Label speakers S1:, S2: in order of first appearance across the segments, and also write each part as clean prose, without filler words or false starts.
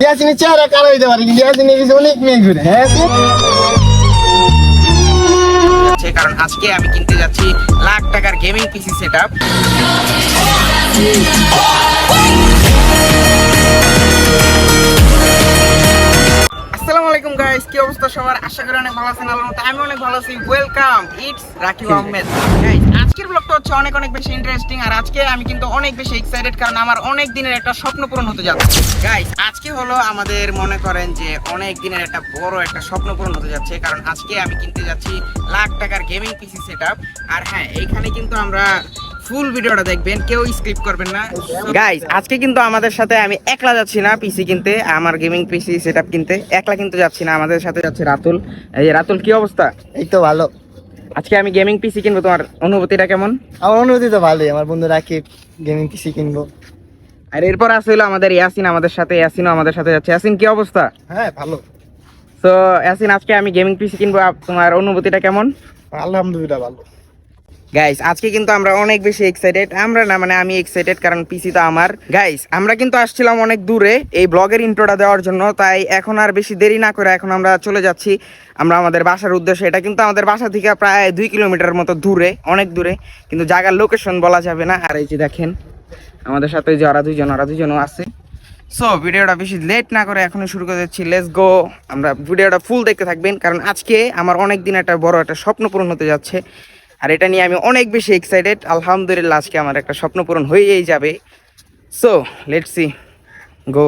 S1: ইয়াসিনের চেহারা কালো হইতে পারে, ইয়াসিনের পিছনে অনেক মেয়ে ঘুরে। হ্যাঁ
S2: কারণ আজকে আমি কিনতে যাচ্ছি লাখ টাকার গেমিং পিসি সেটআপ। আসসালামু আলাইকুম গাইস, কি অবস্থা সবার? আশা করি অনেক ভালো আছেন। আল্লাহর মতে আমি অনেক ভালো আছি। Welcome, it's Rakib Ahmed. Guys, আজকের ব্লগটা হচ্ছে অনেক বেশি ইন্টারেস্টিং, আর আজকে আমি কিন্তু অনেক বেশি এক্সাইটেড, কারণ আমার অনেক দিনের একটা স্বপ্ন পূরণ হতে যাচ্ছে। গাইস, আজকে হলো আমাদের মনে করেন যে অনেক দিনের একটা বড় একটা স্বপ্ন পূরণ হতে যাচ্ছে, কারণ আজকে আমি কিনতে যাচ্ছি লাখ টাকার গেমিং পিসি সেটআপ। আর হ্যাঁ, এইখানে কিন্তু আমরা ফুল ভিডিওটা দেখবেন, কেউ স্কিপ করবেন না। গাইস, আজকে কিন্তু আমাদের সাথে আমি একলা যাচ্ছি না পিসি কিনতে, আমার গেমিং পিসি সেটআপ কিনতে একলা কিন্তু যাচ্ছি না, আমাদের সাথে যাচ্ছে রাতুল। এই যে রাতুল, কি অবস্থা?
S1: এই তো ভালো।
S2: আজকে আমি গেমিং পিসি কিনবো, তোমার অনুভূতিটা কেমন?
S1: আমার অনুভূতি তো ভালোই, আমার বন্ধু রাকিব গেমিং পিসি কিনবো।
S2: আর এরপর আছে হলো আমাদের ইয়াসিন, আমাদের সাথে ইয়াসিনও আমাদের সাথে যাচ্ছে। ইয়াসিন, কি অবস্থা?
S1: হ্যাঁ ভালো।
S2: তো ইয়াসিন, আজকে আমি গেমিং পিসি কিনবো, তোমার অনুভূতিটা কেমন?
S1: আলহামদুলিল্লাহ ভালো।
S2: গাইস, আজকে কিন্তু আমরা অনেক বেশি এক্সাইটেড। আমরা না, মানে আমি এক্সাইটেড, কারণ পিসি তো আমার। গাইস, আমরা কিন্তু আসছিলাম অনেক দূরে এই ব্লগের ইন্ট্রোটা দেওয়ার জন্য, তাই এখন আর বেশি দেরি না করে এখন আমরা চলে যাচ্ছি আমরা আমাদের বাসার উদ্দেশ্যে। এটা কিন্তু আমাদের বাসা থেকে প্রায় 2 কিলোমিটার মতো দূরে, অনেক দূরে, কিন্তু জায়গার লোকেশন বলা যাবে না। আর এই যে দেখেন আমাদের সাথে যে ওরা দুইজনও আছে। সো ভিডিওটা বেশি লেট না করে এখনই শুরু করে দিচ্ছি, লেটস গো। আমরা ভিডিওটা ফুল দেখতে থাকবেন, কারণ আজকে আমার অনেক দিন একটা বড় একটা স্বপ্ন পূরণ হতে যাচ্ছে, আর এটা নিয়ে আমি অনেক বেশি এক্সাইটেড। আলহামদুলিল্লাহ, আজকে আমার একটা স্বপ্ন পূরণ হয়েই যাবে। সো লেটস সি, গো।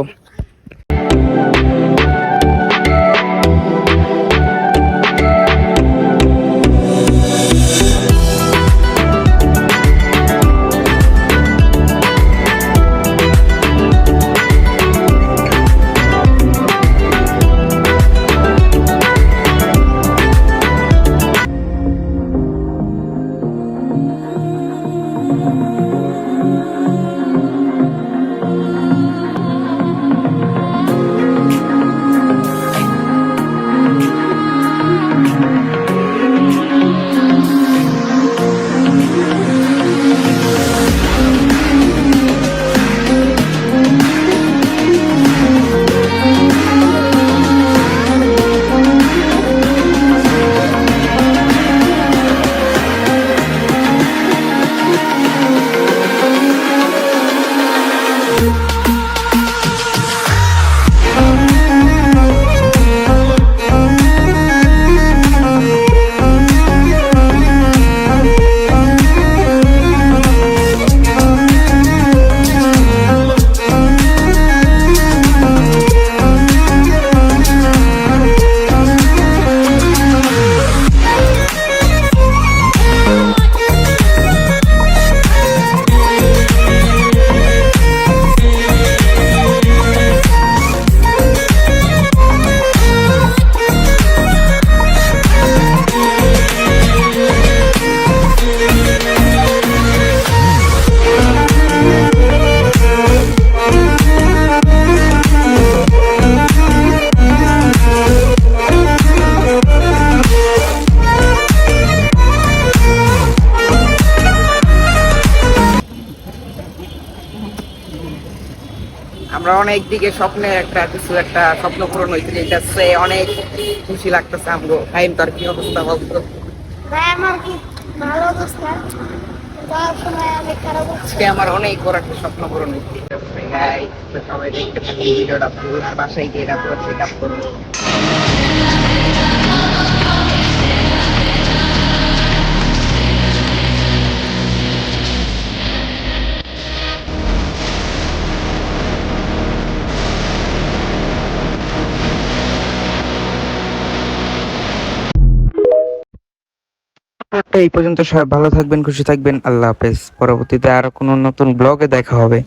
S2: আমরা অনেক দিকে স্বপ্নের একটা কিছু একটা স্বপ্ন পূরণ হয়েছে, যেটা সে অনেক খুশি লাগতেছে আমগো। টাইম তার কি অবস্থা বলতো?
S3: আমার খুব ভালো অবস্থা, যাওয়ার সময় অনেক খারাপ হচ্ছে।
S2: আজকে আমার অনেক বড় একটা স্বপ্ন পূরণ হয়েছে। সবাই দেখতে থাকি ভিডিওটা, পুরো বাসায় গিয়ে এটা পুরো চেক আপ করবো। এই পর্যন্ত সবাই ভালো থাকবেন, খুশি থাকবেন। আল্লাহ হাফেজ। পরবর্তীতে আর কোনো নতুন ব্লগে দেখা হবে।